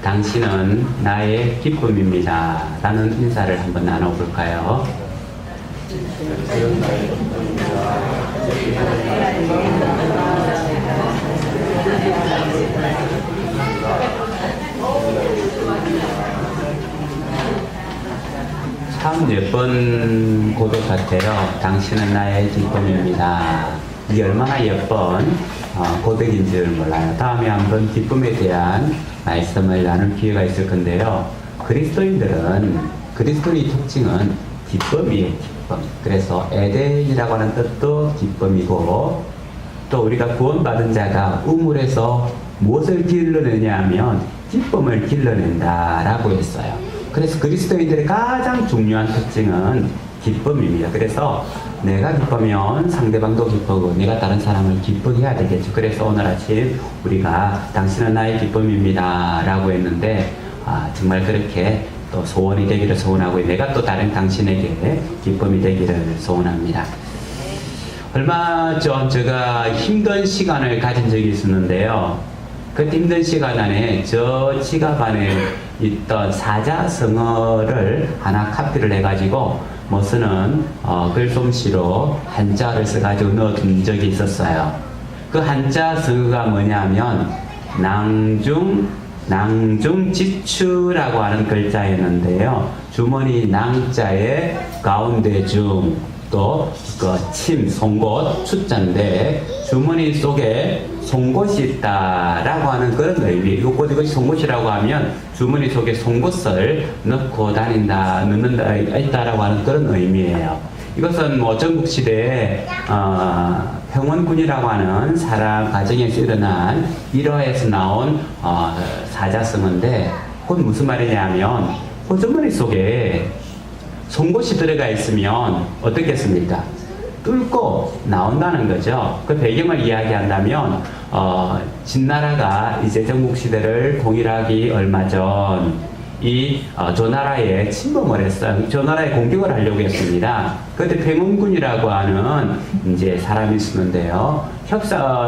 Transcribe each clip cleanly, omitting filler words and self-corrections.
당신은 나의 기쁨입니다. 라는 인사를 한번 나눠볼까요? 참 예쁜 고백 같아요. 당신은 나의 기쁨입니다. 이게 얼마나 예쁜 고백인 줄 몰라요. 다음에 한번 기쁨에 대한 말씀을 나눌 기회가 있을 건데요. 그리스도인의 특징은 기쁨이에요. 기쁨. 그래서 에덴이라고 하는 뜻도 기쁨이고, 또 우리가 구원받은 자가 우물에서 무엇을 길러내냐 하면 기쁨을 길러낸다라고 했어요. 그래서 그리스도인들의 가장 중요한 특징은 기쁨입니다. 그래서 내가 기쁘면 상대방도 기쁘고 내가 다른 사람을 기쁘게 해야 되겠죠. 그래서 오늘 아침 우리가 당신은 나의 기쁨입니다 라고 했는데, 정말 그렇게 또 소원이 되기를 소원하고 내가 또 다른 당신에게 기쁨이 되기를 소원합니다. 얼마 전 제가 힘든 시간을 가진 적이 있었는데요. 그 힘든 시간 안에 저 지갑 안에 있던 사자성어를 하나 카피를 해가지고 쓰는 글솜씨로 한자를 써가지고 넣어둔 적이 있었어요. 그 한자 성어가 뭐냐면 낭중지추라고 하는 글자였는데요. 주머니 낭자의 가운데 중, 또 송곳, 추자인데 주머니 속에 송곳이 있다라고 하는 그런 의미. 이것이 송곳이라고 하면 주머니 속에 송곳을 넣고 넣는다 있다라고 하는 그런 의미예요. 이것은 전국시대에 평원군이라고 하는 사람 가정에서 일어난 일화에서 나온 사자성어인데, 그건 무슨 말이냐면 호주머니 속에 송곳이 들어가 있으면 어떻겠습니까? 뚫고 나온다는 거죠. 그 배경을 이야기한다면 진나라가 이제 전국시대를 통일하기 얼마 전 조나라에 침범을 했어요. 조나라에 공격을 하려고 했습니다. 그때 평원군이라고 하는 이제 사람이 있었는데요.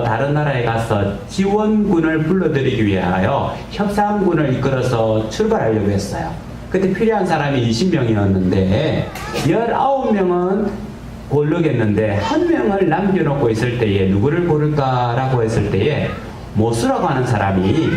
다른 나라에 가서 지원군을 불러들이기 위하여 협상군을 이끌어서 출발하려고 했어요. 그때 필요한 사람이 20명이었는데 19명은 고르겠는데 한 명을 남겨놓고 있을 때에 누구를 고를까라고 했을 때에 모수라고 하는 사람이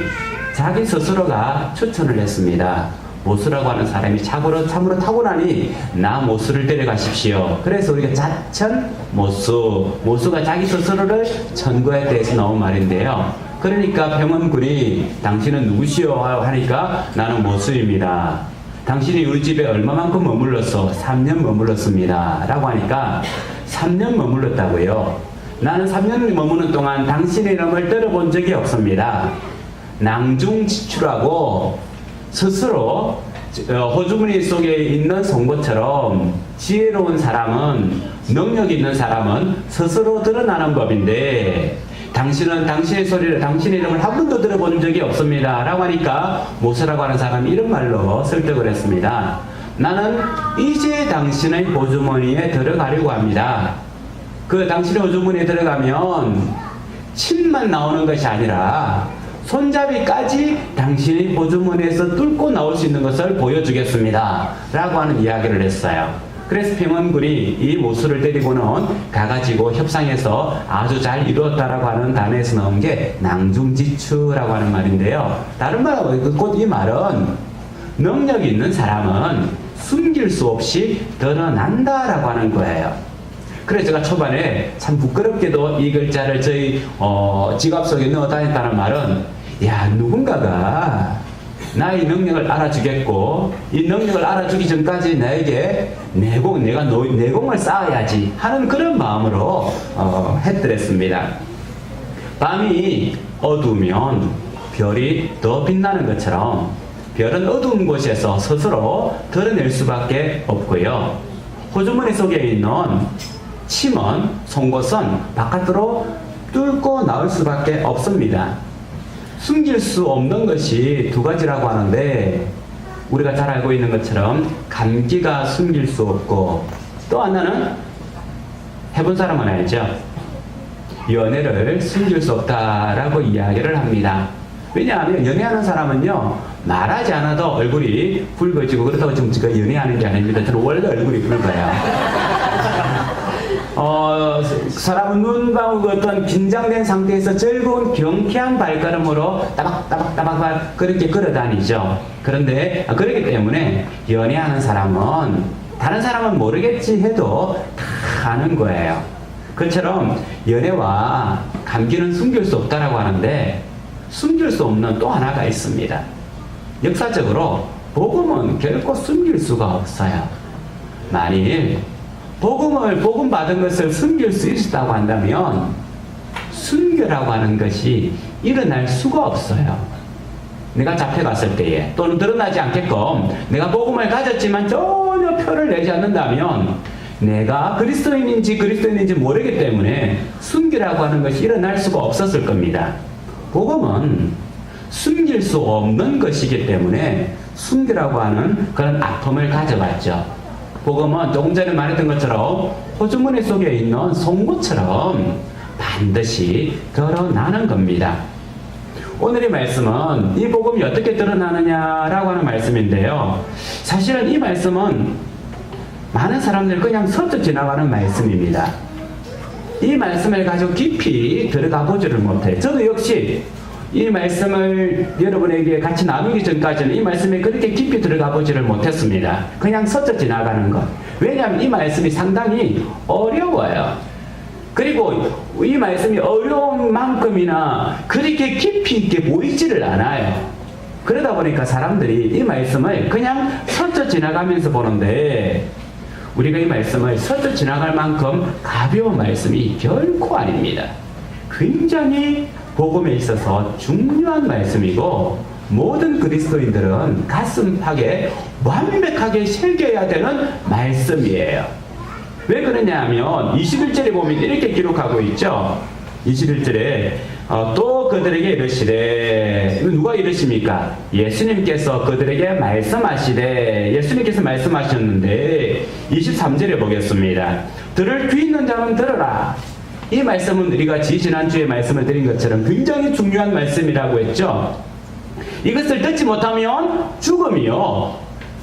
자기 스스로가 추천을 했습니다. 모수라고 하는 사람이 참으로 타고나니 나 모수를 데려가십시오. 그래서 우리가 자천 모수가 자기 스스로를 천거에 대해서 나온 말인데요. 그러니까 평원군이 당신은 누구시오 하니까 나는 모수입니다. 당신이 우리 집에 얼마만큼 머물렀어? 3년 머물렀습니다 라고 하니까 3년 머물렀다고요. 나는 3년 머무는 동안 당신의 이름을 들어본 적이 없습니다. 낭중지추라고 스스로 호주머니 속에 있는 송곳처럼 지혜로운 사람은, 능력 있는 사람은 스스로 드러나는 법인데, 당신은 당신의 이름을 한 번도 들어본 적이 없습니다 라고 하니까 모수라고 하는 사람이 이런 말로 설득을 했습니다. 나는 이제 당신의 호주머니에 들어가려고 합니다. 그 당신의 호주머니에 들어가면 침만 나오는 것이 아니라 손잡이까지 당신의 호주머니에서 뚫고 나올 수 있는 것을 보여주겠습니다 라고 하는 이야기를 했어요. 그래서 평원군이 이 모수를 데리고는 가가지고 협상해서 아주 잘 이루었다라고 하는 단어에서 나온 게 낭중지추라고 하는 말인데요. 다른 말하고 곧 이 말은 능력 있는 사람은 숨길 수 없이 드러난다라고 하는 거예요. 그래서 제가 초반에 참 부끄럽게도 이 글자를 저희 지갑 속에 넣어 다녔다는 말은, 누군가가 나의 능력을 알아주겠고 이 능력을 알아주기 전까지 나에게 내공을 쌓아야지 하는 그런 마음으로 했더랬습니다. 밤이 어두우면 별이 더 빛나는 것처럼 별은 어두운 곳에서 스스로 드러낼 수밖에 없고요. 호주머니 속에 있는 침은, 송곳은 바깥으로 뚫고 나올 수밖에 없습니다. 숨길 수 없는 것이 두 가지라고 하는데, 우리가 잘 알고 있는 것처럼 감기가 숨길 수 없고, 또 하나는 해본 사람은 알죠? 연애를 숨길 수 없다라고 이야기를 합니다. 왜냐하면 연애하는 사람은요, 말하지 않아도 얼굴이 붉어지고 그렇다고 지금 제가 연애하는 게 아닙니다. 저는 원래 얼굴이 붉어요. 사람은 눈 감고 어떤 긴장된 상태에서 즐거운 경쾌한 발걸음으로 따박따박 그렇게 걸어다니죠. 그런데 그렇기 때문에 연애하는 사람은 다른 사람은 모르겠지 해도 다 아는 거예요. 그처럼 연애와 감기는 숨길 수 없다라고 하는데 숨길 수 없는 또 하나가 있습니다. 역사적으로 복음은 결코 숨길 수가 없어요. 만일 복음 받은 것을 숨길 수 있다고 한다면 순교라고 하는 것이 일어날 수가 없어요. 내가 잡혀갔을 때에 또는 드러나지 않게끔 내가 복음을 가졌지만 전혀 표를 내지 않는다면 내가 그리스도인인지 모르기 때문에 순교라고 하는 것이 일어날 수가 없었을 겁니다. 복음은 숨길 수 없는 것이기 때문에 순교라고 하는 그런 아픔을 가져갔죠. 복음은 조금 전에 말했던 것처럼 호주머니 속에 있는 송곳처럼 반드시 드러나는 겁니다. 오늘의 말씀은 이 복음이 어떻게 드러나느냐라고 하는 말씀인데요. 사실은 이 말씀은 많은 사람들이 그냥 스쳐 지나가는 말씀입니다. 이 말씀을 가지고 깊이 들어가 보지를 못해요. 저도 역시 이 말씀을 여러분에게 같이 나누기 전까지는 이 말씀에 그렇게 깊이 들어가 보지를 못했습니다. 그냥 스쳐 지나가는 것. 왜냐하면 이 말씀이 상당히 어려워요. 그리고 이 말씀이 어려운 만큼이나 그렇게 깊이 있게 보이지를 않아요. 그러다 보니까 사람들이 이 말씀을 그냥 스쳐 지나가면서 보는데 우리가 이 말씀을 스쳐 지나갈 만큼 가벼운 말씀이 결코 아닙니다. 굉장히 복음에 있어서 중요한 말씀이고 모든 그리스도인들은 가슴팍에 완벽하게 새겨야 되는 말씀이에요. 왜 그러냐 하면 21절에 보면 이렇게 기록하고 있죠. 21절에 또 그들에게 이르시되, 누가 이르십니까? 예수님께서 그들에게 말씀하시되, 예수님께서 말씀하셨는데 23절에 보겠습니다. 들을 귀 있는 자는 들으라. 이 말씀은 우리가 지난주에 말씀을 드린 것처럼 굉장히 중요한 말씀이라고 했죠. 이것을 듣지 못하면 죽음이요,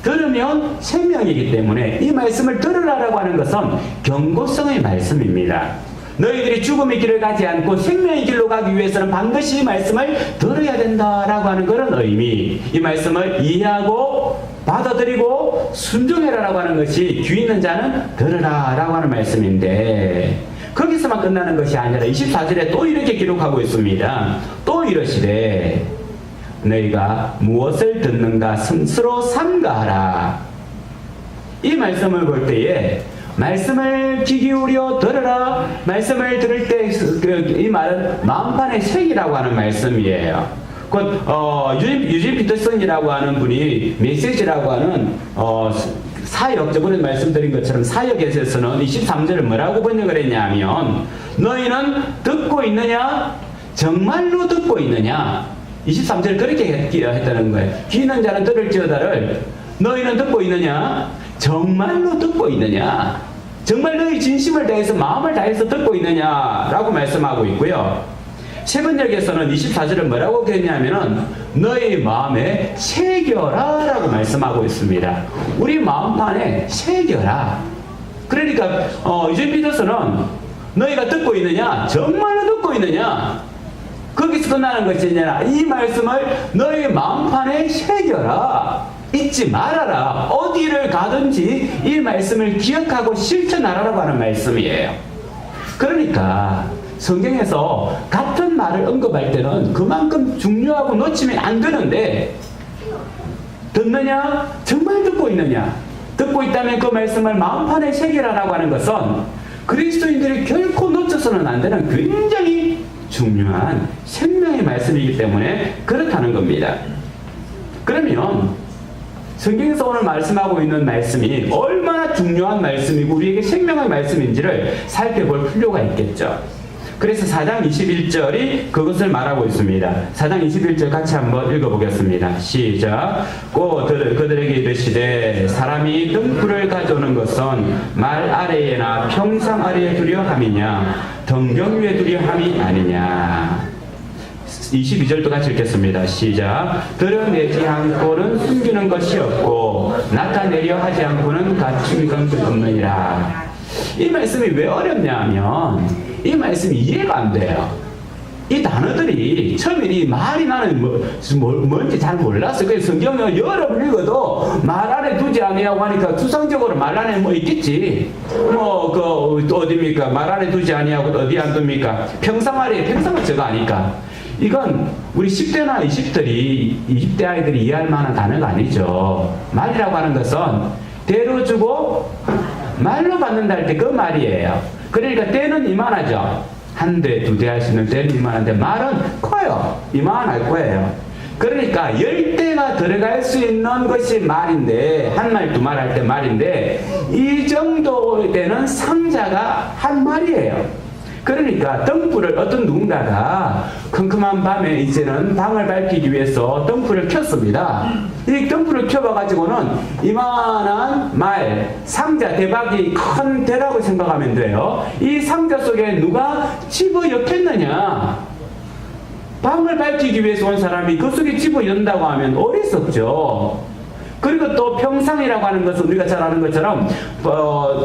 들으면 생명이기 때문에 이 말씀을 들으라라고 하는 것은 경고성의 말씀입니다. 너희들이 죽음의 길을 가지 않고 생명의 길로 가기 위해서는 반드시 이 말씀을 들어야 된다라고 하는 그런 의미, 이 말씀을 이해하고 받아들이고 순종해라라고 하는 것이 귀 있는 자는 들으라라고 하는 말씀인데, 거기서만 끝나는 것이 아니라 24절에 또 이렇게 기록하고 있습니다. 또 이러시되 너희가 무엇을 듣는가 스스로 삼가하라. 이 말씀을 볼 때에 말씀을 귀 기울여 들으라, 말씀을 들을 때 이 말은 마음판의 색이라고 하는 말씀이에요. 곧 유진 피터슨이라고 하는 분이 메시지라고 하는 사역, 저번에 말씀드린 것처럼 사역에서는 23절을 뭐라고 번역을 했냐면 너희는 듣고 있느냐? 정말로 듣고 있느냐? 23절 그렇게 했다는 거예요. 귀 있는 자는 들을지어다를 너희는 듣고 있느냐? 정말로 듣고 있느냐? 정말 너희 진심을 다해서 마음을 다해서 듣고 있느냐? 라고 말씀하고 있고요. 세 번역에서는 24절을 뭐라고 했냐면은 너희 마음에 새겨라 라고 말씀하고 있습니다. 우리 마음판에 새겨라. 그러니까 유진 피터스는 너희가 듣고 있느냐? 정말로 듣고 있느냐? 거기서 끝나는 것이 아니라 이 말씀을 너희 마음판에 새겨라. 잊지 말아라. 어디를 가든지 이 말씀을 기억하고 실천하라고 하는 말씀이에요. 그러니까 성경에서 같은 말을 언급할 때는 그만큼 중요하고 놓치면 안 되는데, 듣느냐? 정말 듣고 있느냐? 듣고 있다면 그 말씀을 마음판에 새기라라고 하는 것은 그리스도인들이 결코 놓쳐서는 안 되는 굉장히 중요한 생명의 말씀이기 때문에 그렇다는 겁니다. 그러면 성경에서 오늘 말씀하고 있는 말씀이 얼마나 중요한 말씀이고 우리에게 생명의 말씀인지를 살펴볼 필요가 있겠죠. 그래서 4장 21절이 그것을 말하고 있습니다. 4장 21절 같이 한번 읽어보겠습니다. 시작. 꼭 그들에게 이르시되 사람이 등불을 가져오는 것은 말 아래에나 평상 아래에 두려 함이냐 덤경 위에 두려 함이 아니냐. 22절도 같이 읽겠습니다. 시작. 드러내지 않고는 숨기는 것이 없고 나타내려 하지 않고는 갖춘 것이 없느니라. 이 말씀이 왜 어렵냐면 이 말씀이 이해가 안 돼요. 이 단어들이 처음에 이 말이 나는 뭔지 잘 몰랐어요. 그래서 성경을 여러 번 읽어도 말 안에 두지 아니하고 하니까 추상적으로 말 안에 뭐 있겠지. 또 어디입니까? 말 안에 두지 아니하고 어디 안 둡니까? 평상아래 평상은 저거 아니까. 이건 우리 10대나 20대 아이들이 이해할 만한 단어가 아니죠. 말이라고 하는 것은 대로 주고 말로 받는다 할 때 그 말이에요. 그러니까 때는 이만하죠. 한 대, 두 대 할 수 있는 때는 이만한데 말은 커요. 이만할 거예요. 그러니까 10대가 들어갈 수 있는 것이 말인데 한 말, 두 말 할 때 말인데 이 정도 되는 상자가 한 말이에요. 그러니까 등불을 어떤 누군가가 컴컴한 밤에 이제는 방을 밝히기 위해서 등불을 켰습니다. 이 등불을 켜봐가지고는 이만한 말, 상자, 대박이 큰 대라고 생각하면 돼요. 이 상자 속에 누가 집어넣겠느냐? 방을 밝히기 위해서 온 사람이 그 속에 집어넣는다고 하면 어리석죠. 그리고 또 평상이라고 하는 것은 우리가 잘 아는 것처럼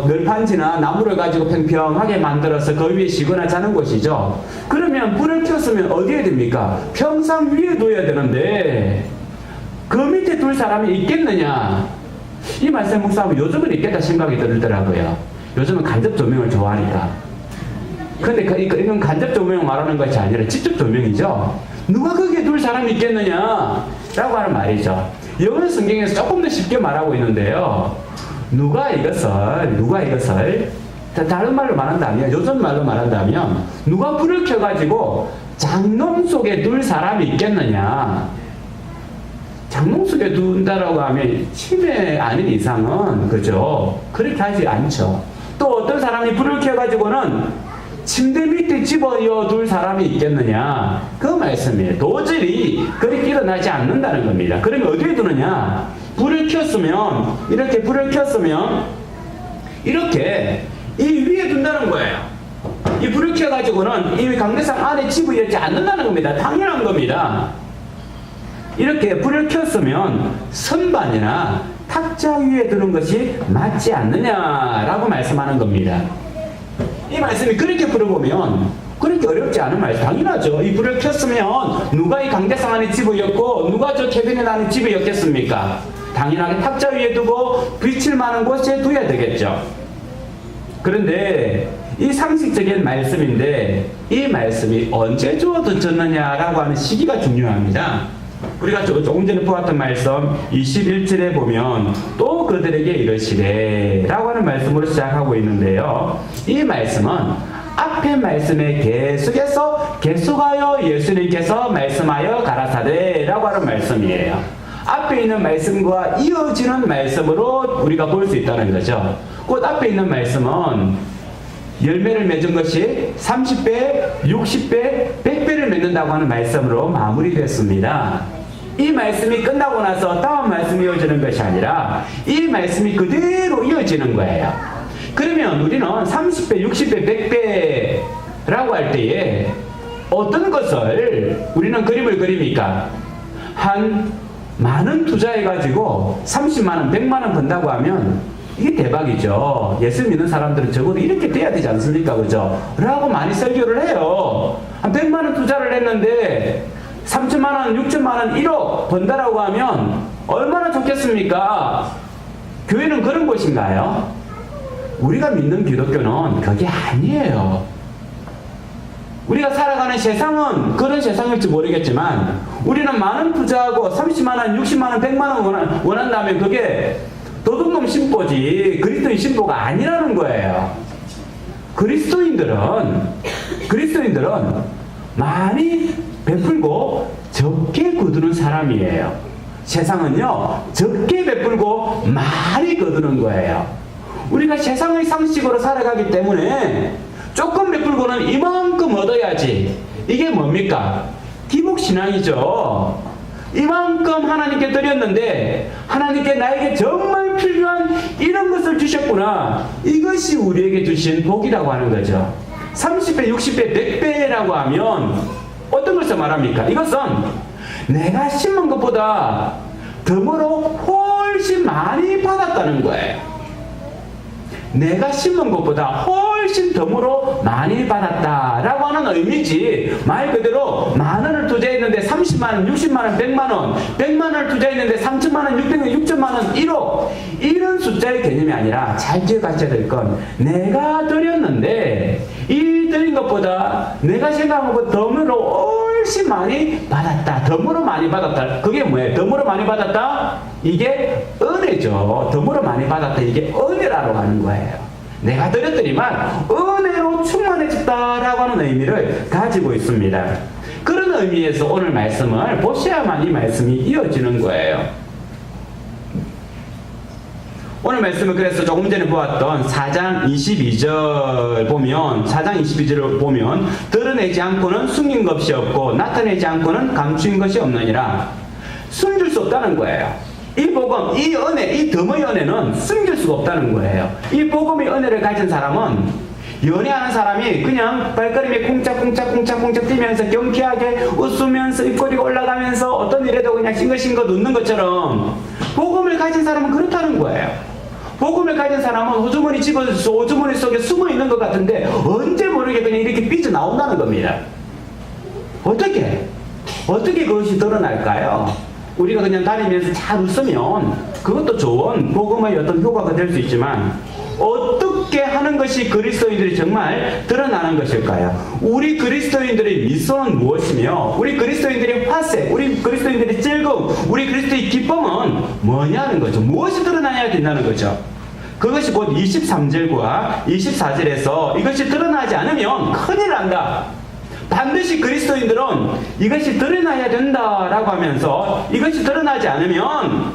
널판지나 나무를 가지고 평평하게 만들어서 그 위에 쉬거나 자는 곳이죠. 그러면 불을 켰으면 어디에 됩니까? 평상 위에 둬야 되는데 그 밑에 둘 사람이 있겠느냐? 이 말씀 묵상하면 요즘은 있겠다 생각이 들더라고요. 요즘은 간접 조명을 좋아하니까. 근데 이건 간접 조명 말하는 것이 아니라 직접 조명이죠. 누가 거기에 둘 사람이 있겠느냐? 라고 하는 말이죠. 영어 성경에서 조금 더 쉽게 말하고 있는데요. 누가 이것을 다른 말로 말한다면, 요즘 말로 말한다면 누가 불을 켜가지고 장롱 속에 둘 사람이 있겠느냐? 장롱 속에 둔다라고 하면 침해 아닌 이상은 그죠? 그렇게 하지 않죠. 또 어떤 사람이 불을 켜가지고는 침대 밑에 집어넣어 둘 사람이 있겠느냐? 그 말씀이에요. 도저히 그렇게 일어나지 않는다는 겁니다. 그러면 어디에 두느냐? 불을 켰으면, 이렇게 이 위에 둔다는 거예요. 이 불을 켜가지고는 이 강대상 안에 집어넣지 않는다는 겁니다. 당연한 겁니다. 이렇게 불을 켰으면 선반이나 탁자 위에 두는 것이 맞지 않느냐라고 말씀하는 겁니다. 이 말씀이 그렇게 풀어보면 그렇게 어렵지 않은 말씀. 당연하죠. 이 불을 켰으면 누가 이 강대상 안에 집어였고 누가 저 캐비넷 안에 집어였겠습니까? 당연하게 탁자 위에 두고 빛을 많은 곳에 둬야 되겠죠. 그런데 이 상식적인 말씀인데 이 말씀이 언제 주어졌느냐라고 하는 시기가 중요합니다. 우리가 조금 전에 보았던 말씀 21절에 보면 또 그들에게 이르시되 라고 하는 말씀으로 시작하고 있는데요. 이 말씀은 앞에 말씀에 계속하여 예수님께서 말씀하여 가라사대 라고 하는 말씀이에요. 앞에 있는 말씀과 이어지는 말씀으로 우리가 볼 수 있다는 거죠. 곧 앞에 있는 말씀은 열매를 맺은 것이 30배, 60배, 100배를 맺는다고 하는 말씀으로 마무리됐습니다. 이 말씀이 끝나고 나서 다음 말씀이 이어지는 것이 아니라 이 말씀이 그대로 이어지는 거예요. 그러면 우리는 30배, 60배, 100배라고 할 때에 어떤 것을 우리는 그림을 그립니까? 한 만원 투자해가지고 30만원, 100만원 번다고 하면 이게 대박이죠. 예수 믿는 사람들은 적어도 이렇게 돼야 되지 않습니까? 그죠? 라고 많이 설교를 해요. 한 100만원 투자를 했는데 3천만원, 6천만원, 1억 번다라고 하면 얼마나 좋겠습니까? 교회는 그런 곳인가요? 우리가 믿는 기독교는 그게 아니에요. 우리가 살아가는 세상은 그런 세상일지 모르겠지만 우리는 만원 투자하고 30만원, 60만원, 100만원 원한다면 그게 도둑놈 신보지 그리스도인 신보가 아니라는 거예요. 그리스도인들은 많이 베풀고 적게 거두는 사람이에요. 세상은요 적게 베풀고 많이 거두는 거예요. 우리가 세상의 상식으로 살아가기 때문에 조금 베풀고는 이만큼 얻어야지. 이게 뭡니까? 기복신앙이죠. 이만큼 하나님께 드렸는데 하나님께 나에게 정말 필요한 이런 것을 주셨구나. 이것이 우리에게 주신 복이라고 하는 거죠. 30배, 60배, 100배라고 하면 어떤 것을 말합니까? 이것은 내가 심은 것보다 덤으로 훨씬 많이 받았다는 거예요. 내가 심은 것보다 훨씬 덤으로 많이 받았다라고 하는 의미지, 말 그대로 만 원을 투자했는데 30만 원, 60만 원, 100만 원, 100만 원을 투자했는데 3천만 원, 600만, 6천만 원, 1억, 이런 숫자의 개념이 아니라 잘 기억하셔야 될 건, 내가 드렸는데 이 드린 것보다 내가 생각한 것보다 덤으로 훨씬 많이 받았다. 덤으로 많이 받았다. 그게 뭐예요? 덤으로 많이 받았다? 이게 은혜죠. 덤으로 많이 받았다. 이게 은혜라고 하는 거예요. 내가 드렸더니만 은혜로 충만해졌다라고 하는 의미를 가지고 있습니다. 그런 의미에서 오늘 말씀을 보셔야만 이 말씀이 이어지는 거예요. 오늘 말씀은 그래서 조금 전에 보았던 4장 22절 보면, 4장 22절을 보면, 드러내지 않고는 숨긴 것이 없고 나타내지 않고는 감추인 것이 없느니라. 숨길 수 없다는 거예요. 이 복음, 이 은혜, 이 덤의 은혜는 숨길 수가 없다는 거예요. 이 복음의 은혜를 가진 사람은, 연애하는 사람이 그냥 발걸음이 쿵짝쿵짝 뛰면서 경쾌하게 웃으면서 입꼬리가 올라가면서 어떤 일에도 그냥 싱긋싱긋 웃는 것처럼, 복음을 가진 사람은 그렇다는 거예요. 복음을 가진 사람은 호주머니 집어서 호주머니 속에 숨어 있는 것 같은데 언제 모르게 그냥 이렇게 삐져나온다는 겁니다. 어떻게 그것이 드러날까요? 우리가 그냥 다니면서 잘 웃으면 그것도 좋은 복음의 어떤 효과가 될 수 있지만, 어떻게 하는 것이 그리스도인들이 정말 드러나는 것일까요? 우리 그리스도인들의 미소는 무엇이며, 우리 그리스도인들의 화색, 우리 그리스도인들의 즐거움, 우리 그리스도의 기쁨은 뭐냐는 거죠. 무엇이 드러나야 된다는 거죠. 그것이 곧 23절과 24절에서 이것이 드러나지 않으면 큰일 난다. 반드시 그리스도인들은 이것이 드러나야 된다라고 하면서 이것이 드러나지 않으면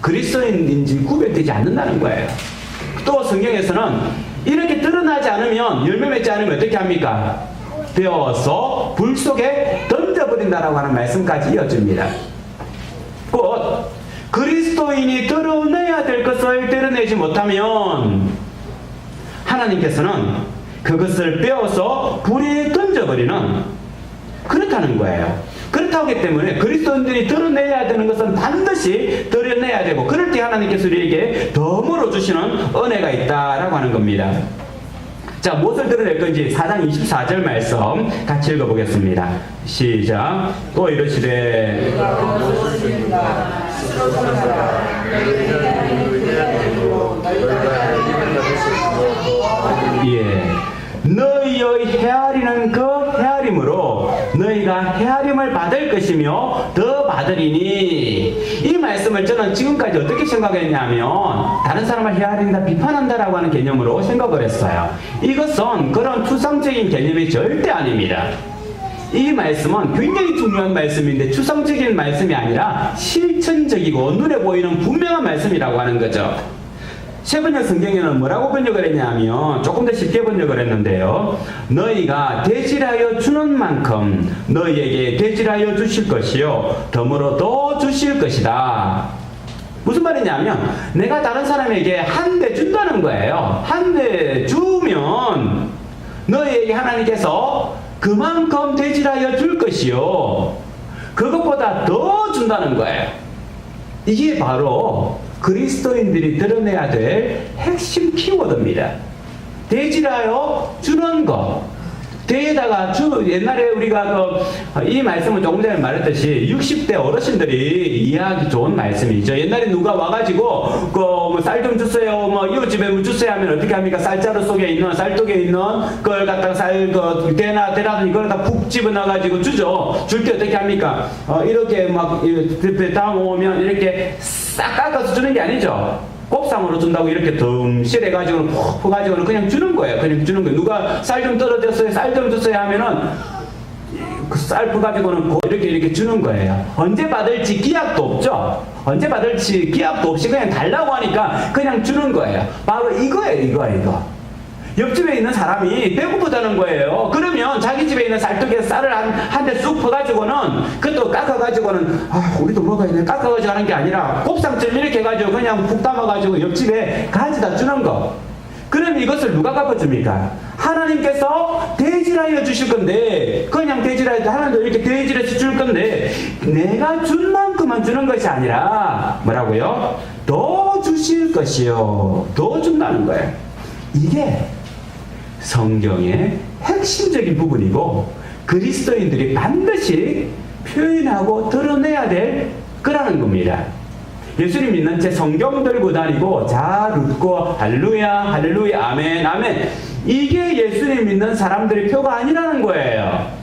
그리스도인인지 구별되지 않는다는 거예요. 또 성경에서는 이렇게 드러나지 않으면, 열매 맺지 않으면 어떻게 합니까? 베어서 불 속에 던져버린다라고 하는 말씀까지 이어집니다. 곧 그리스도인이 드러내야 될 것을 드러내지 못하면 하나님께서는 그것을 빼어서 불에 던져버리는, 그렇다는 거예요. 그렇다기 때문에 그리스도인들이 드러내야 되는 것은 반드시 드러내야 되고, 그럴 때 하나님께서 우리에게 덤으로 주시는 은혜가 있다라고 하는 겁니다. 자, 무엇을 드러낼 건지 4장 24절 말씀 같이 읽어보겠습니다. 시작. 또 이르시되 너희의 헤아리는 그 헤아림으로 너희가 헤아림을 받을 것이며 더 받으리니. 이 말씀을 저는 지금까지 어떻게 생각했냐면, 다른 사람을 헤아린다, 비판한다라고 하는 개념으로 생각을 했어요. 이것은 그런 추상적인 개념이 절대 아닙니다. 이 말씀은 굉장히 중요한 말씀인데 추상적인 말씀이 아니라 실천적이고 눈에 보이는 분명한 말씀이라고 하는 거죠. 세번역 성경에는 뭐라고 번역을 했냐면, 조금 더 쉽게 번역을 했는데요. 너희가 대질하여 주는 만큼 너희에게 대질하여 주실 것이요 덤으로 더 주실 것이다. 무슨 말이냐면, 내가 다른 사람에게 한 대 준다는 거예요. 한 대 주면 너희에게 하나님께서 그만큼 대질하여 줄 것이요 그것보다 더 준다는 거예요. 이게 바로 그리스도인들이 드러내야 될 핵심 키워드입니다. 대질하여 주는 것. 대에다가 옛날에 우리가 이 말씀은 조금 전에 말했듯이 60대 어르신들이 이해하기 좋은 말씀이죠. 옛날에 누가 와가지고 뭐 쌀 좀 주세요, 뭐 이웃집에 뭐 주세요 하면 어떻게 합니까? 쌀자루 속에 있는, 쌀독에 있는 그걸 갖다가 대나든 이걸 다 푹 집어넣어가지고 주죠. 줄 때 어떻게 합니까? 이렇게 막 담아오면 이렇게 싹 깎아서 주는 게 아니죠. 곱상으로 준다고 이렇게 덩실해가지고는 푹 퍼가지고는 그냥 주는 거예요. 그냥 주는 거예요. 누가 쌀 좀 떨어졌어요, 쌀 좀 주세요 하면은 그 쌀 퍼가지고는 이렇게 주는 거예요. 언제 받을지 기약도 없죠. 언제 받을지 기약도 없이 그냥 달라고 하니까 그냥 주는 거예요. 바로 이거예요, 이거. 옆집에 있는 사람이 배고프다는 거예요. 그러면 자기 집에 있는 쌀떡에 쌀을 한 대 쑥 퍼가지고는 그것도 깎아가지고는 우리도 먹어야 돼 깎아가지고 하는 게 아니라 곱상처럼 이렇게 해가지고 그냥 푹 담아가지고 옆집에 가져다 주는 거. 그럼 이것을 누가 갚아줍니까? 하나님께서 대질하여 주실 건데 그냥 대질하여 대지라 하나님도 이렇게 대지라서 줄 건데 내가 준 만큼만 주는 것이 아니라 뭐라고요? 더 주실 것이요. 더 준다는 거예요. 이게 성경의 핵심적인 부분이고 그리스도인들이 반드시 표현하고 드러내야 될 거라는 겁니다. 예수님 믿는 제 성경 들고 다니고 잘 웃고 할렐루야 할렐루야 아멘 아멘 이게 예수님 믿는 사람들의 표가 아니라는 거예요.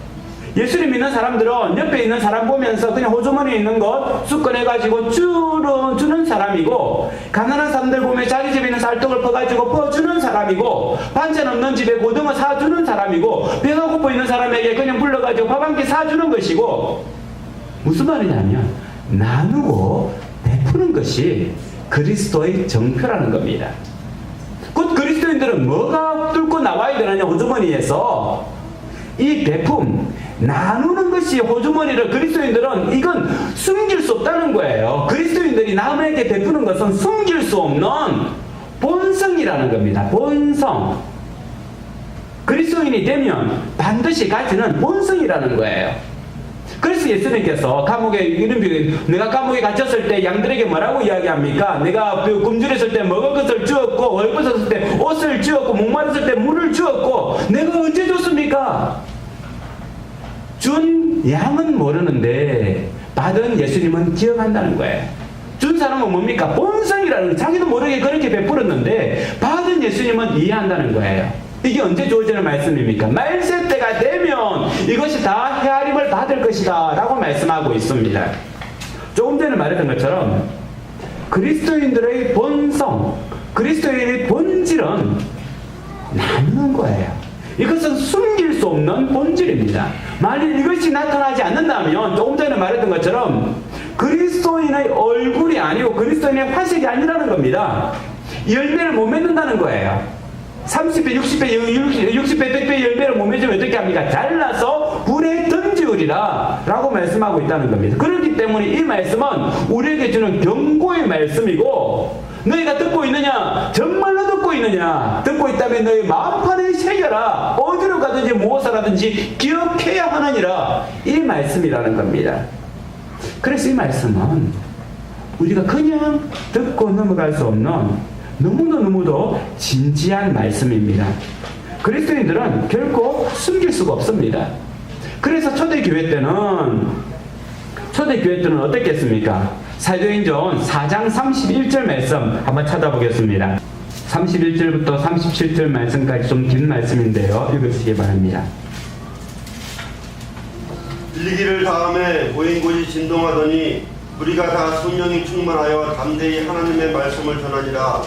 예수님 믿는 사람들은 옆에 있는 사람 보면서 그냥 호주머니에 있는 것 쑥꺼내가지고 주는 사람이고, 가난한 사람들 보면 자기 집에 있는 쌀떡을 퍼가지고 퍼주는 사람이고, 반찬 없는 집에 고등어 사주는 사람이고, 배가 고파 있는 사람에게 그냥 불러가지고 밥 한 끼 사주는 것이고, 무슨 말이냐면 나누고 베푸는 것이 그리스도의 정표라는 겁니다. 곧 그리스도인들은 뭐가 뚫고 나와야 되느냐, 호주머니에서 이 베품, 나누는 것이 호주머니를 그리스도인들은 이건 숨길 수 없다는 거예요. 그리스도인들이 남에게 베푸는 것은 숨길 수 없는 본성이라는 겁니다. 본성. 그리스도인이 되면 반드시 가지는 본성이라는 거예요. 그래서 예수님께서 감옥에 이런 내가 감옥에 갇혔을 때 양들에게 뭐라고 이야기합니까? 내가 굶주렸을 때 먹을 것을 주었고, 얼벗었을 때 옷을 주었고, 목마르셨을 때 물을 주었고, 내가 언제 줬습니까? 준 양은 모르는데 받은 예수님은 기억한다는 거예요. 준 사람은 뭡니까? 본성이라는 거예요. 자기도 모르게 그렇게 베풀었는데 받은 예수님은 이해한다는 거예요. 이게 언제 주어지는 말씀입니까? 말세 때가 되면 이것이 다 헤아림을 받을 것이다 라고 말씀하고 있습니다. 조금 전에 말했던 것처럼 그리스도인들의 본성, 그리스도인의 본질은 나누는 거예요. 이것은 숨길 수 없는 본질입니다. 만일 이것이 나타나지 않는다면 조금 전에 말했던 것처럼 그리스도인의 얼굴이 아니고 그리스도인의 화색이 아니라는 겁니다. 열매를 못 맺는다는 거예요. 30배, 60배, 60배, 100배 열매를 못 맺으면 어떻게 합니까? 잘라서 불에 던지우리라 라고 말씀하고 있다는 겁니다. 그렇기 때문에 이 말씀은 우리에게 주는 경고의 말씀이고, 너희가 듣고 있느냐? 정말로 듣고 있느냐? 듣고 있다면 너희 마음판에 새겨라. 어디로 가든지 무엇을 하든지 기억해야 하느니라. 이 말씀이라는 겁니다. 그래서 이 말씀은 우리가 그냥 듣고 넘어갈 수 없는 너무도 진지한 말씀입니다. 그리스도인들은 결코 숨길 수가 없습니다. 그래서 초대교회 때는 어떻겠습니까? 사도행전 4장 31절 말씀 한번 찾아보겠습니다. 31절부터 37절 말씀까지 좀 긴 말씀인데요. 읽으시기 바랍니다. 들리기를 다음에 모인 곳이 진동하더니 무리가 다 성령이 충만하여 담대히 하나님의 말씀을 전하니라.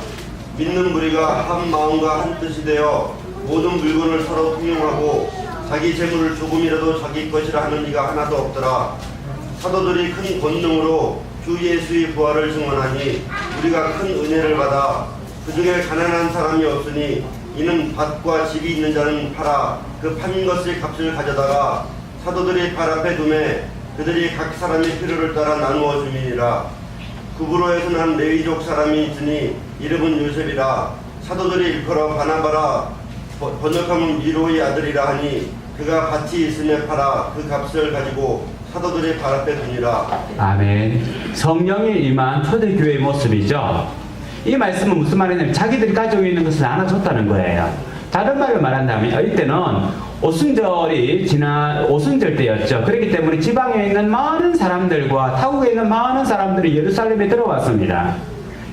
믿는 무리가 한 마음과 한 뜻이 되어 모든 물건을 서로 통용하고 자기 재물을 조금이라도 자기 것이라 하는 이가 하나도 없더라. 사도들이 큰 권능으로 주 예수의 부활을 증언하니 우리가 큰 은혜를 받아 그 중에 가난한 사람이 없으니 이는 밭과 집이 있는 자는 팔아 그 판 것의 값을 가져다가 사도들이 발 앞에 두매 그들이 각 사람의 필요를 따라 나누어 주니라. 구브로에서 난 레위족 사람이 있으니 이름은 요셉이라. 사도들이 일컬어 바나바라 번역하면 미로의 아들이라 하니 그가 밭이 있음에 팔아 그 값을 가지고 사도들이 발 앞에 두니라. 아멘. 성령이 임한 초대교회의 모습이죠. 이 말씀은 무슨 말이냐면 자기들이 가지고 있는 것을 나눠줬다는 거예요. 다른 말로 말한다면 이때는 오순절이 지난 오순절 때였죠. 그렇기 때문에 지방에 있는 많은 사람들과 타국에 있는 많은 사람들이 예루살렘에 들어왔습니다.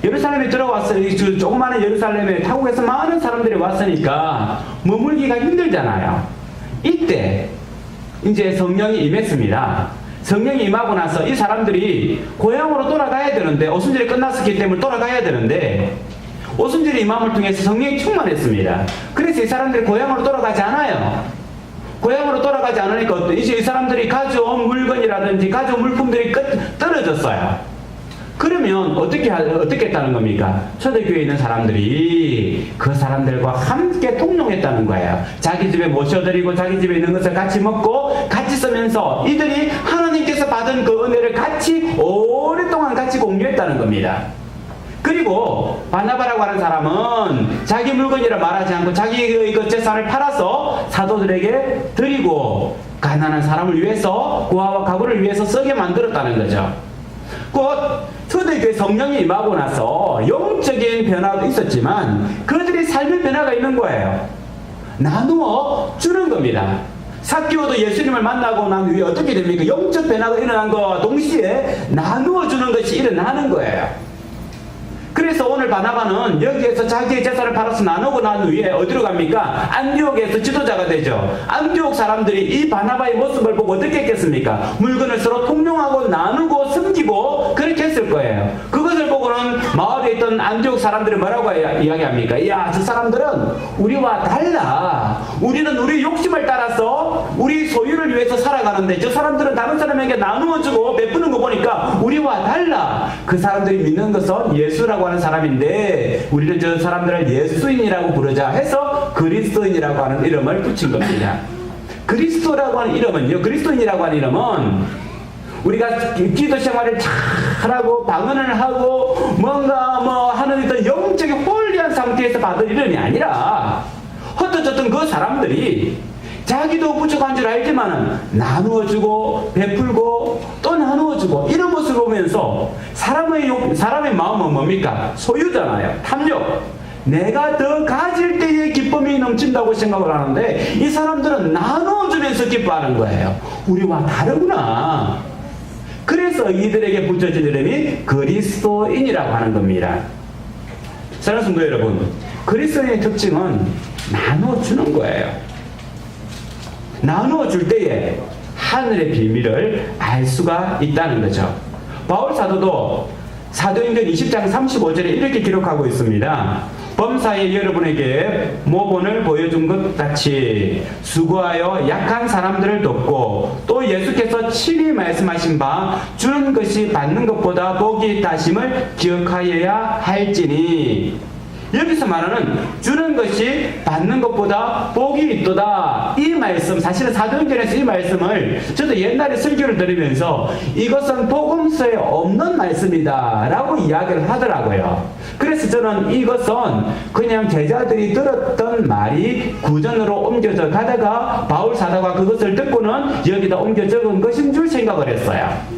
예루살렘에 들어왔으니 조그마한 예루살렘에 타국에서 많은 사람들이 왔으니까 머물기가 힘들잖아요. 이때 이제 성령이 임했습니다. 성령이 임하고 나서 이 사람들이 고향으로 돌아가야 되는데, 오순절이 끝났기 때문에 돌아가야 되는데 오순절의 임함을 통해서 성령이 충만했습니다. 그래서 이 사람들이 고향으로 돌아가지 않아요. 고향으로 돌아가지 않으니까 이제 이 사람들이 가져온 물건이라든지 가져온 물품들이 떨어졌어요. 그러면 어떻게 했다는 겁니까? 초대교회에 있는 사람들이 그 사람들과 함께 통용했다는 거예요. 자기 집에 모셔드리고 자기 집에 있는 것을 같이 먹고 같이 쓰면서 이들이 하나님께서 받은 그 은혜를 같이 오랫동안 같이 공유했다는 겁니다. 그리고 바나바라고 하는 사람은 자기 물건이라 말하지 않고 자기의 그 재산을 팔아서 사도들에게 드리고 가난한 사람을 위해서, 고아와 가부를 위해서 쓰게 만들었다는 거죠. 곧 초대교회 성령이 임하고 나서 영적인 변화도 있었지만 그들이 삶의 변화가 있는 거예요. 나누어 주는 겁니다. 삭개오도 예수님을 만나고 난 후에 어떻게 됩니까? 영적 변화가 일어난 것과 동시에 나누어 주는 것이 일어나는 거예요. 그래서 오늘 바나바는 여기에서 자기의 재산을 팔아서 나누고 난 후에 어디로 갑니까? 안디옥에서 지도자가 되죠. 안디옥 사람들이 이 바나바의 모습을 보고 어떻게 했겠습니까? 물건을 서로 통용하고 나누고 섬기고 그렇게 했을 거예요. 그것을 보고는 마을에 있던 안디옥 사람들이 뭐라고 이야기합니까? 이야, 저 사람들은 우리와 달라. 우리는 우리 욕심을 따라서 우리 소유를 위해서 살아가는데 저 사람들은 다른 사람에게 나누어주고 베푸는 거 보니까 우리와 달라. 그 사람들이 믿는 것은 예수라고 하는 사람인데 우리는 저 사람들을 예수인이라고 부르자 해서 그리스도인이라고 하는 이름을 붙인 겁니다. 그리스도라고 하는 이름은요, 그리스도인이라고 하는 이름은 우리가 기도 생활을 잘하고 방언을 하고 뭔가 뭐 하는 어떤 영적인 홀리한 상태에서 받을 이름이 아니라 헛되졌던 그 사람들이 자기도 부족한 줄 알지만은 나누어주고 베풀고 또 나누어주고 이런 모습을 보면서 사람의 마음은 뭡니까? 소유잖아요. 탐욕. 내가 더 가질 때의 기쁨이 넘친다고 생각을 하는데 이 사람들은 나누어주면서 기뻐하는 거예요. 우리와 다르구나. 그래서 이들에게 붙여진 이름이 그리스도인이라고 하는 겁니다. 사랑하는 성도 여러분, 그리스도인의 특징은 나누어주는 거예요. 나누어 줄 때에 하늘의 비밀을 알 수가 있다는 거죠. 바울 사도도 사도행전 20장 35절에 이렇게 기록하고 있습니다. 범사에 여러분에게 모본을 보여준 것 같이 수고하여 약한 사람들을 돕고 또 예수께서 친히 말씀하신 바 주는 것이 받는 것보다 복이 있다심을 기억하여야 할지니, 여기서 말하는 주는 것이 받는 것보다 복이 있도다, 이 말씀, 사실은 사도행전에서 이 말씀을 저도 옛날에 설교를 들으면서 이것은 복음서에 없는 말씀이다 라고 이야기를 하더라고요. 그래서 저는 이것은 그냥 제자들이 들었던 말이 구전으로 옮겨져 가다가 바울 사도가 그것을 듣고는 여기다 옮겨 적은 것인 줄 생각을 했어요.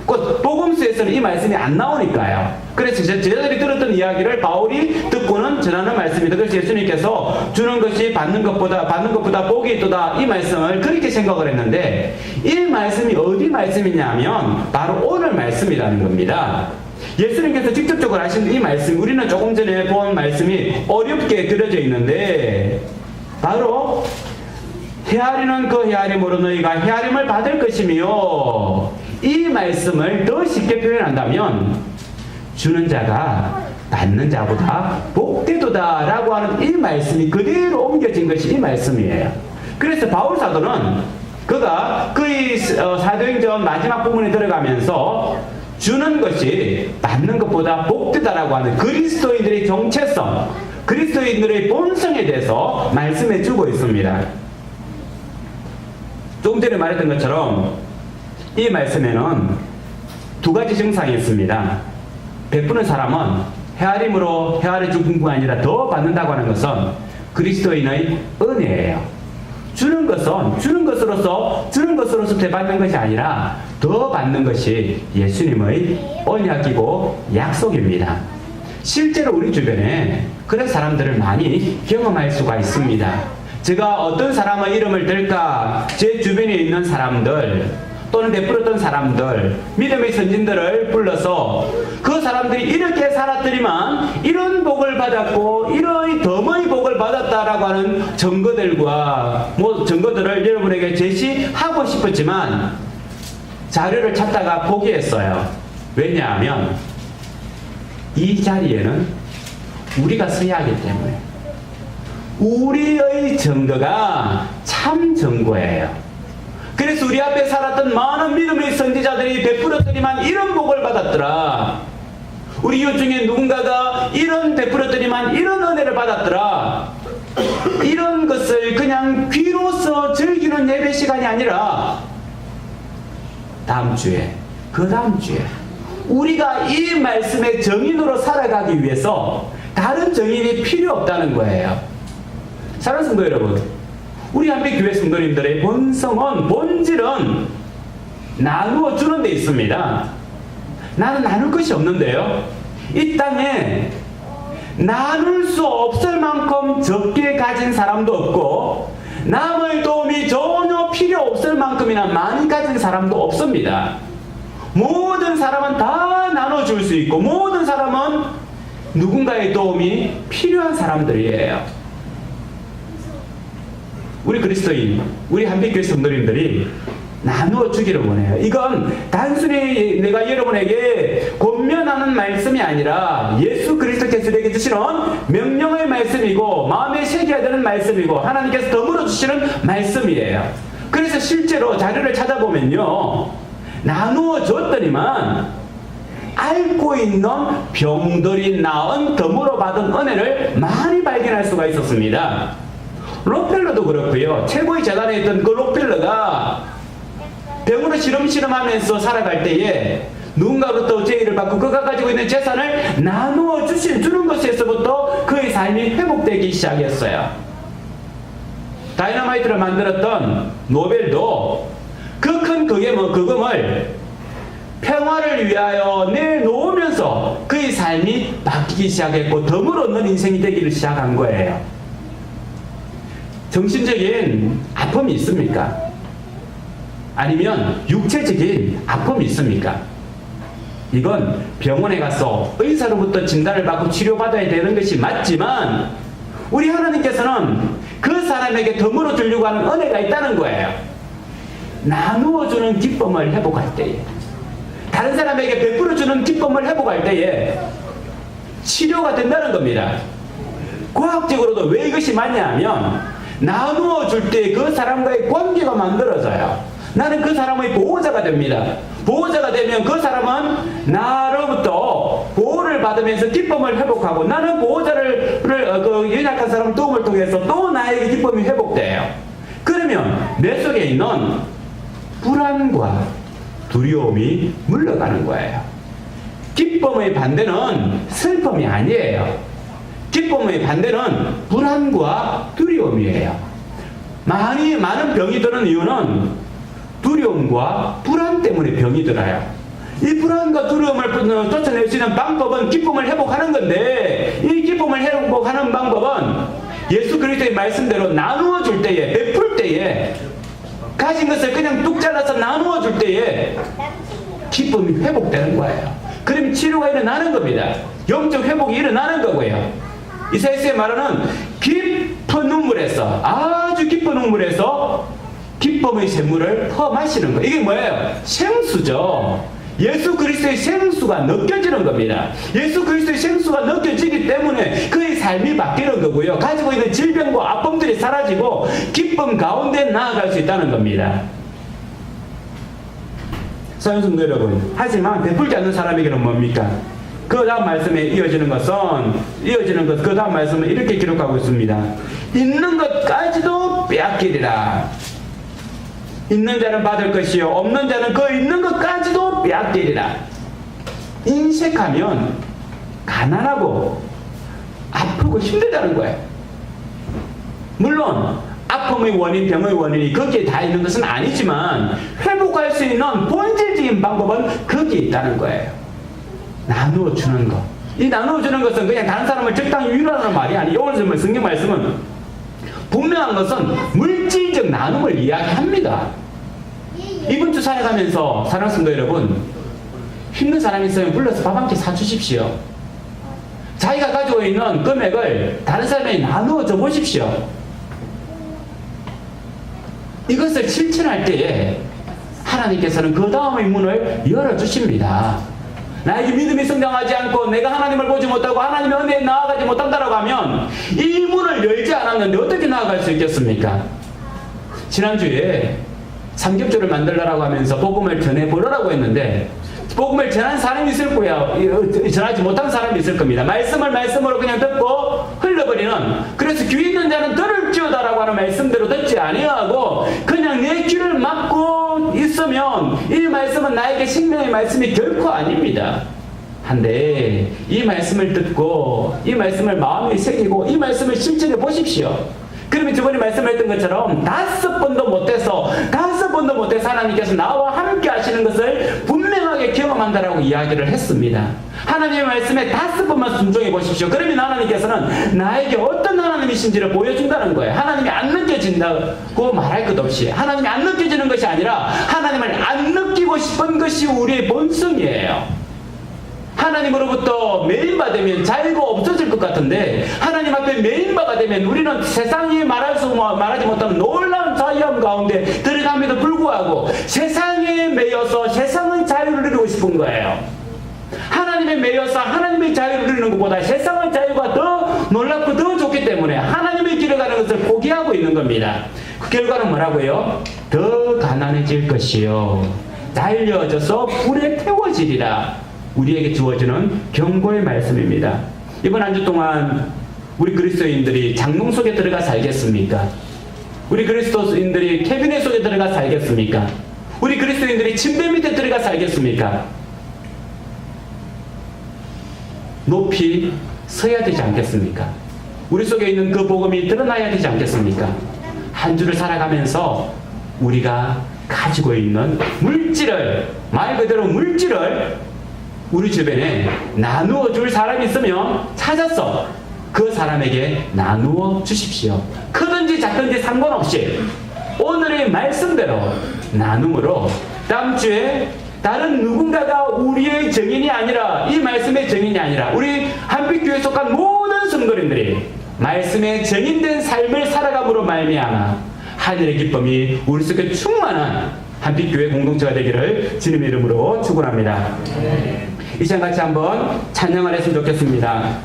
곧 복음서에서는 이 말씀이 안 나오니까요. 그래서 제자들이 들었던 이야기를 바울이 듣고는 전하는 말씀입니다. 그래서 예수님께서 주는 것이 받는 것보다 복이 있도다, 이 말씀을 그렇게 생각을 했는데 이 말씀이 어디 말씀이냐면 바로 오늘 말씀이라는 겁니다. 예수님께서 직접적으로 하신 이 말씀, 우리는 조금 전에 본 말씀이 어렵게 그려져 있는데 바로 헤아리는 그 헤아림으로 너희가 헤아림을 받을 것이며, 이 말씀을 더 쉽게 표현한다면 주는 자가 받는 자보다 복되도다 라고 하는 이 말씀이 그대로 옮겨진 것이 이 말씀이에요. 그래서 바울 사도는 그가 그의 사도행전 마지막 부분에 들어가면서 주는 것이 받는 것보다 복되다라고 하는 그리스도인들의 정체성, 그리스도인들의 본성에 대해서 말씀해 주고 있습니다. 조금 전에 말했던 것처럼 이 말씀에는 두 가지 증상이 있습니다. 베푸는 사람은 헤아림으로 헤아려 줄 뿐만 아니라 더 받는다고 하는 것은 그리스도인의 은혜예요. 주는 것으로서 되받는 것이 아니라 더 받는 것이 예수님의 언약이고 약속입니다. 실제로 우리 주변에 그런 사람들을 많이 경험할 수가 있습니다. 제가 어떤 사람의 이름을 들까, 제 주변에 있는 사람들 또는 베풀었던 사람들, 믿음의 선진들을 불러서 그 사람들이 이렇게 살았더니만 이런 복을 받았고 이러한 덤의 복을 받았다라고 하는 증거들을 여러분에게 제시하고 싶었지만 자료를 찾다가 포기했어요. 왜냐하면 이 자리에는 우리가 서야 하기 때문에 우리의 증거가 참 증거예요. 그래서 우리 앞에 살았던 많은 믿음의 선지자들이 베풀었더니만 이런 복을 받았더라. 우리 이웃 중에 누군가가 이런 베풀었더니만 이런 은혜를 받았더라. 이런 것을 그냥 귀로서 즐기는 예배 시간이 아니라 다음 주에, 그 다음 주에 우리가 이 말씀의 정인으로 살아가기 위해서 다른 정인이 필요 없다는 거예요. 사랑하는 성도 여러분, 우리 한빛교회 성도님들의 본성은, 본질은 나누어 주는 데 있습니다. 나는 나눌 것이 없는데요. 이 땅에 나눌 수 없을 만큼 적게 가진 사람도 없고 남의 도움이 전혀 필요 없을 만큼이나 많이 가진 사람도 없습니다. 모든 사람은 다 나눠줄 수 있고 모든 사람은 누군가의 도움이 필요한 사람들이에요. 우리 그리스도인, 우리 한빛교회 성도님들이 나누어 주기를 원해요. 이건 단순히 내가 여러분에게 권면하는 말씀이 아니라 예수 그리스도께서 우리에게 주시는 명령의 말씀이고 마음에 새겨야 되는 말씀이고 하나님께서 덤으로 주시는 말씀이에요. 그래서 실제로 자료를 찾아보면요, 나누어 줬더니만 앓고 있는 병들이 나은 덤으로 받은 은혜를 많이 발견할 수가 있었습니다. 록펠러도 그렇고요. 최고의 재단에 있던 그 록펠러가 병으로 시름시름하면서 살아갈 때에 누군가로부터 제의를 받고 그가 가지고 있는 재산을 나누어 주는 것에서부터 그의 삶이 회복되기 시작했어요. 다이너마이트를 만들었던 노벨도 그 큰 그금을 평화를 위하여 내놓으면서 그의 삶이 바뀌기 시작했고 덤을 얻는 인생이 되기를 시작한 거예요. 정신적인 아픔이 있습니까? 아니면 육체적인 아픔이 있습니까? 이건 병원에 가서 의사로부터 진단을 받고 치료받아야 되는 것이 맞지만 우리 하나님께서는 그 사람에게 덤으로 주려고 하는 은혜가 있다는 거예요. 나누어주는 기쁨을 회복할 때에, 다른 사람에게 베풀어주는 기쁨을 회복할 때에 치료가 된다는 겁니다. 과학적으로도 왜 이것이 맞냐 하면 나누어 줄 때 그 사람과의 관계가 만들어져요. 나는 그 사람의 보호자가 됩니다. 보호자가 되면 그 사람은 나로부터 보호를 받으면서 기쁨을 회복하고 나는 보호자를 그 연약한 사람 도움을 통해서 또 나에게 기쁨이 회복돼요. 그러면 내 속에 있는 불안과 두려움이 물러가는 거예요. 기쁨의 반대는 슬픔이 아니에요. 기쁨의 반대는 불안과 두려움이에요. 많은 병이 드는 이유는 두려움과 불안 때문에 병이 들어요. 이 불안과 두려움을 쫓아낼 수 있는 방법은 기쁨을 회복하는 건데 이 기쁨을 회복하는 방법은 예수 그리스도의 말씀대로 나누어 줄 때에, 베풀 때에, 가진 것을 그냥 뚝 잘라서 나누어 줄 때에 기쁨이 회복되는 거예요. 그럼 치료가 일어나는 겁니다. 영적 회복이 일어나는 거고요. 이사야서에 말하는 깊은 눈물에서, 아주 깊은 눈물에서 기쁨의 샘물을 퍼마시는 거예요. 이게 뭐예요? 생수죠. 예수 그리스도의 생수가 느껴지는 겁니다. 예수 그리스도의 생수가 느껴지기 때문에 그의 삶이 바뀌는 거고요. 가지고 있는 질병과 아픔들이 사라지고 기쁨 가운데 나아갈 수 있다는 겁니다. 사랑하는 성도 여러분, 하지만 베풀지 않는 사람에게는 뭡니까? 그 다음 말씀에 이어지는 것, 그 다음 말씀은 이렇게 기록하고 있습니다. 있는 것까지도 빼앗기리라. 있는 자는 받을 것이요 없는 자는 그 있는 것까지도 빼앗기리라. 인색하면 가난하고 아프고 힘들다는 거예요. 물론 아픔의 원인, 병의 원인이 거기에 다 있는 것은 아니지만 회복할 수 있는 본질적인 방법은 거기에 있다는 거예요. 나누어 주는 것. 이 나누어 주는 것은 그냥 다른 사람을 적당히 위로하는 말이 아니에요. 오늘 성경 말씀은 분명한 것은 물질적 나눔을 이야기합니다. 이번 주 살아가면서 사랑하는 성도 여러분, 힘든 사람이 있으면 불러서 밥 한 끼 사주십시오. 자기가 가지고 있는 금액을 다른 사람에게 나누어 줘 보십시오. 이것을 실천할 때에 하나님께서는 그 다음의 문을 열어주십니다. 나에게 믿음이 성장하지 않고 내가 하나님을 보지 못하고 하나님의 은혜에 나아가지 못한다고 하면 이 문을 열지 않았는데 어떻게 나아갈 수 있겠습니까? 지난주에 삼겹살을 만들라고 하면서 복음을 전해보려고 했는데 복음을 전한 사람이 있을 거야. 전하지 못한 사람이 있을 겁니다. 말씀으로 그냥 듣고 흘러버리는, 그래서 귀 있는 자는 들을지어다라고 하는 말씀대로 듣지 아니하고 그냥 내 귀를 막고 있으면 이 말씀은 나에게 생명의 말씀이 결코 아닙니다. 한데 이 말씀을 듣고 이 말씀을 마음에 새기고 이 말씀을 실천해 보십시오. 그러면 저번에 말씀했던 것처럼 5번도 못해서 하나님께서 나와 함께 하시는 것을 분명하게 경험한다라고 이야기를 했습니다. 하나님의 말씀에 5번만 순종해 보십시오. 그러면 하나님께서는 나에게 어떤 하나님이신지를 보여준다는 거예요. 하나님이 안 느껴진다고 말할 것 없이, 하나님이 안 느껴지는 것이 아니라 하나님을 안 느끼고 싶은 것이 우리의 본성이에요. 하나님으로부터 메인바되면 자유가 없어질 것 같은데, 하나님 앞에 메인바가 되면 우리는 세상이 말하지 못하는 놀라운 자유함 가운데 들어감에도 불구하고 세상에 매여서 세상의 자유를 누리고 싶은 거예요. 하나님에 매여서 하나님의 자유를 누리는 것보다 세상의 자유가 더 놀랍고 더 좋기 때문에 하나님의 길을 가는 것을 포기하고 있는 겁니다. 그 결과는 뭐라고요? 더 가난해질 것이요, 날려져서 불에 태워지리라. 우리에게 주어지는 경고의 말씀입니다. 이번 한 주 동안 우리 그리스도인들이 장롱 속에 들어가 살겠습니까? 우리 그리스도인들이 캐비넷 속에 들어가 살겠습니까? 우리 그리스도인들이 침대 밑에 들어가 살겠습니까? 높이 서야 되지 않겠습니까? 우리 속에 있는 그 복음이 드러나야 되지 않겠습니까? 한 주를 살아가면서 우리가 가지고 있는 물질을, 말 그대로 물질을 우리 주변에 나누어 줄 사람이 있으면 찾아서 그 사람에게 나누어 주십시오. 크든지 작든지 상관없이 오늘의 말씀대로 나눔으로 다음 주에 다른 누군가가 우리의 증인이 아니라, 이 말씀의 증인이 아니라 우리 한빛교회에 속한 모든 성도님들이 말씀의 증인된 삶을 살아감으로 말미암아 하늘의 기쁨이 우리 속에 충만한 한빛교회 공동체가 되기를 주님의 이름으로 축원합니다. 이 시간 같이 한번 찬양을 했으면 좋겠습니다.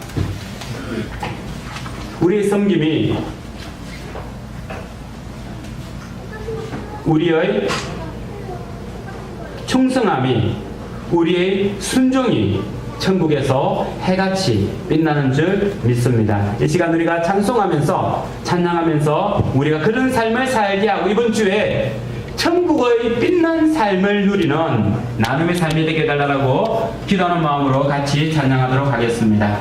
우리의 섬김이, 우리의 충성함이, 우리의 순종이 천국에서 해같이 빛나는 줄 믿습니다. 이 시간 우리가 찬송하면서, 찬양하면서 우리가 그런 삶을 살게 하고 이번 주에 천국의 빛난 삶을 누리는 나눔의 삶이 되게 해달라고 기도하는 마음으로 같이 찬양하도록 하겠습니다.